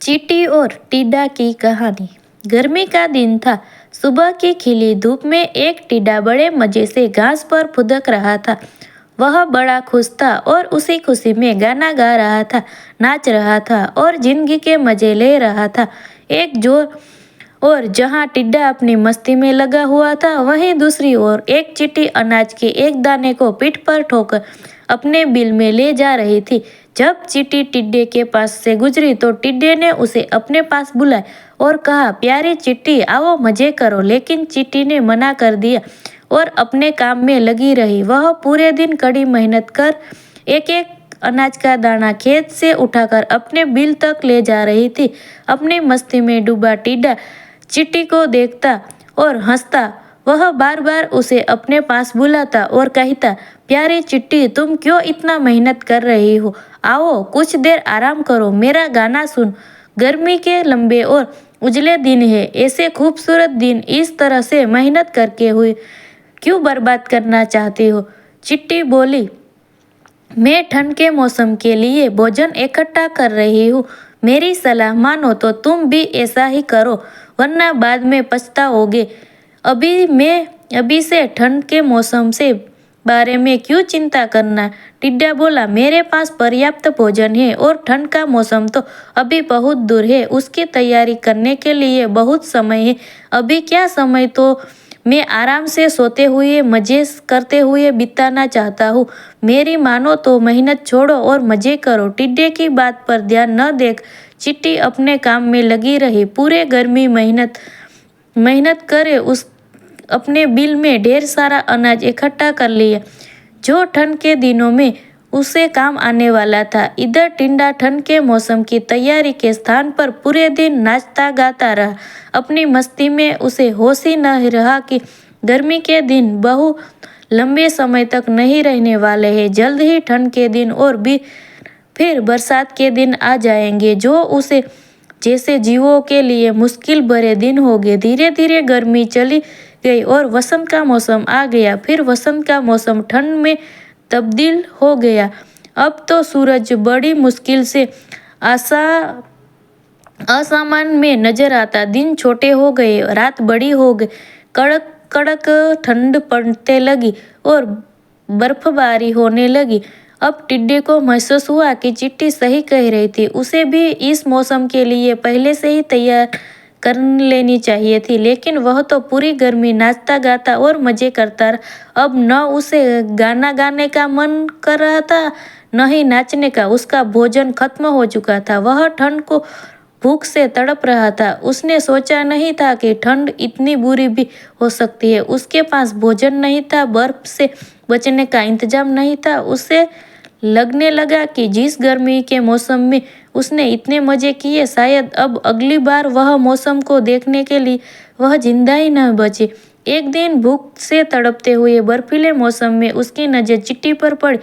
चींटी और टिड्डा की कहानी। गर्मी का दिन था। सुबह की खिली धूप में एक टिड्डा बड़े मजे से घास पर फुदक रहा था। वह बड़ा खुश था और उसी खुशी में गाना गा रहा था, नाच रहा था और जिंदगी के मजे ले रहा था। एक जोर और जहां टिड्डा अपनी मस्ती में लगा हुआ था, वहीं दूसरी ओर एक चींटी अनाज के एक दाने को पीठ पर ठोकर अपने बिल में ले जा रही थी। जब चींटी टिड्डे के पास से गुजरी तो टिड्डे ने उसे अपने पास बुलाया और कहा, प्यारी चींटी, आओ मजे करो। लेकिन चींटी ने मना कर दिया और अपने काम में लगी रही। वह पूरे दिन कड़ी मेहनत कर एक एक अनाज का दाना खेत से उठाकर अपने बिल तक ले जा रही थी। अपनी मस्ती में डूबा टिड्डा चींटी को देखता और हंसता। वह बार बार उसे अपने पास बुलाता और कहता, प्यारी चिट्टी, तुम क्यों इतना मेहनत कर रही हो? आओ कुछ देर आराम करो, मेरा गाना सुन। गर्मी के लंबे और उजले दिन है, ऐसे खूबसूरत दिन इस तरह से मेहनत करके हुए क्यों बर्बाद करना चाहती हो? चिट्टी बोली, मैं ठंड के मौसम के लिए भोजन इकट्ठा कर रही हूँ। मेरी सलाह मानो तो तुम भी ऐसा ही करो, वरना बाद में पछताओगे। अभी से ठंड के मौसम से बारे में क्यों चिंता करना? टिड्डा बोला, मेरे पास पर्याप्त भोजन है और ठंड का मौसम तो अभी बहुत दूर है। उसकी तैयारी करने के लिए बहुत समय है। अभी क्या समय तो मैं आराम से सोते हुए मजे करते हुए बिताना चाहता हूँ। मेरी मानो तो मेहनत छोड़ो और मजे करो। टिड्डे की बात पर ध्यान न देख चिट्टी अपने काम में लगी रही। पूरे गर्मी मेहनत करे उस अपने बिल में ढेर सारा अनाज इकट्ठा कर लिया, जो ठंड के दिनों में उसे काम आने वाला था। इधर टिड्डा ठंड के मौसम की तैयारी के स्थान पर पूरे दिन नाचता गाता रहा। अपनी मस्ती में उसे होश ही न रहा कि गर्मी के दिन बहु लंबे समय तक नहीं रहने वाले हैं। जल्द ही ठंड के दिन और भी फिर बरसात के दिन आ जाएंगे, जो उसे जैसे जीवों के लिए मुश्किल भरे दिन होंगे। धीरे धीरे गर्मी चली गई और वसंत का मौसम आ गया। फिर वसंत का मौसम ठंड में तब्दील हो गया। अब तो सूरज बड़ी मुश्किल से आसमान में नजर आता। दिन छोटे हो गए, रात बड़ी हो गई। कड़क कड़क ठंड पड़ने लगी और बर्फबारी होने लगी। अब टिड्डे को महसूस हुआ कि चिट्टी सही कह रही थी। उसे भी इस मौसम के लिए पहले से ही तैयार कर लेनी चाहिए थी, लेकिन वह तो पूरी गर्मी नाचता गाता और मजे करता रहा। अब न उसे गाना गाने का मन कर रहा था, न ही नाचने का। उसका भोजन खत्म हो चुका था। वह ठंड को भूख से तड़प रहा था। उसने सोचा नहीं था कि ठंड इतनी बुरी भी हो सकती है। उसके पास भोजन नहीं था, बर्फ से बचने का इंतजाम नहीं था। उसे लगने लगा कि जिस गर्मी के मौसम में उसने इतने मजे किए, शायद अब अगली बार वह मौसम को देखने के लिए वह जिंदा ही न बचे। एक दिन भूख से तड़पते हुए बर्फीले मौसम में उसकी नजर चिट्टी पर पड़ी,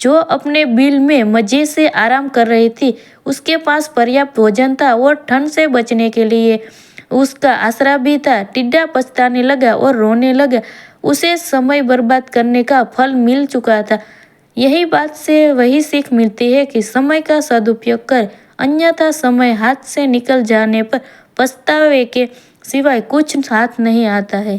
जो अपने बिल में मजे से आराम कर रही थी। उसके पास पर्याप्त भोजन था और ठंड से बचने के लिए उसका आसरा भी था। टिड्डा पछताने लगा और रोने लगा। उसे समय बर्बाद करने का फल मिल चुका था। यही बात से वही सीख मिलती है कि समय का सदुपयोग कर, अन्यथा समय हाथ से निकल जाने पर पछतावे के सिवाय कुछ हाथ नहीं आता है।